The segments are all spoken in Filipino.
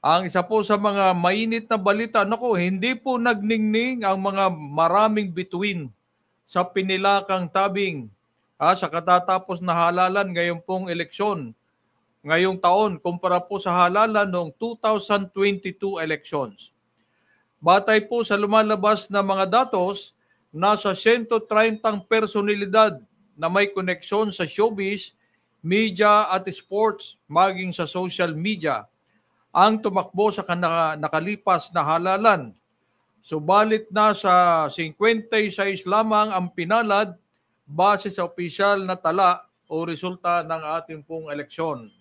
Ang isa po sa mga mainit na balita, naku, hindi po nagningning ang mga maraming bituin sa pinilakang tabing sa katatapos na halalan ngayon pong eleksyon ngayong taon kumpara po sa halalan noong 2022 elections. Batay po sa lumalabas na mga datos, nasa 130 personalidad na may koneksyon sa showbiz, media at sports maging sa social media ang tumakbo sa nakalipas na halalan. Subalit nasa 56 lamang ang pinalad base sa opisyal na tala o resulta ng ating pong eleksyon.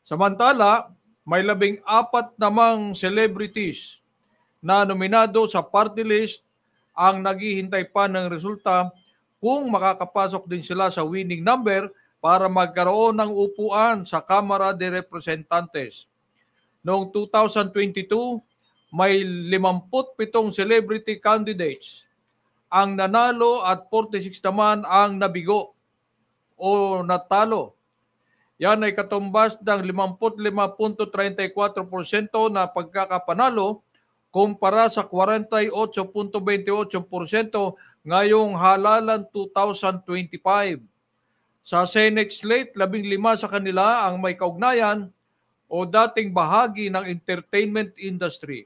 Samantala, may 14 namang celebrities na nominado sa party list ang naghihintay pa ng resulta kung makakapasok din sila sa winning number para magkaroon ng upuan sa Kamara de Representantes. Noong 2022, may 57 celebrity candidates ang nanalo at 46 naman ang nabigo o natalo. Yan ay katumbas ng 55.34% na pagkakapanalo kumpara sa 48.28% ngayong halalan 2025. Sa Senate slate, 15 sa kanila ang may kaugnayan o dating bahagi ng entertainment industry.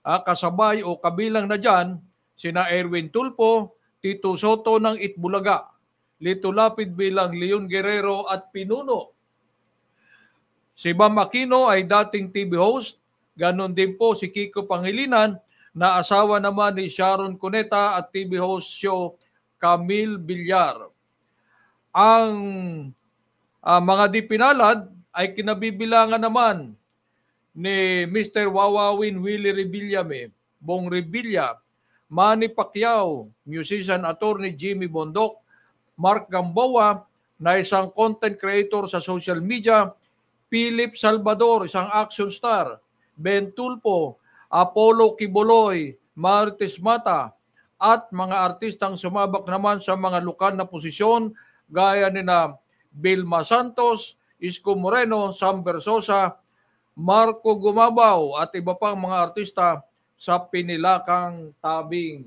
Kasabay o kabilang na dyan, sina Erwin Tulfo, Tito Soto ng Itbulaga, Lito Lapid bilang Leon Guerrero at Pinuno. Si Bam Aquino ay dating TV host, ganon din po si Kiko Pangilinan na asawa naman ni Sharon Cuneta at TV host show Camille Villar. Ang mga dipinalad ay kinabibilangan naman ni Mr. Wawawin Willie Revillame, Bong Revilla, Manny Pacquiao, musician attorney Jimmy Bondok, Mark Gamboa na isang content creator sa social media, Philip Salvador, isang action star, Ben Tulfo, Apollo Quiboloy, Marites Mata, at mga artistang sumabak naman sa mga lokal na posisyon gaya ni na Vilma Santos, Isko Moreno, Sam Versosa, Marco Gumabaw at iba pang mga artista sa pinilakang tabing.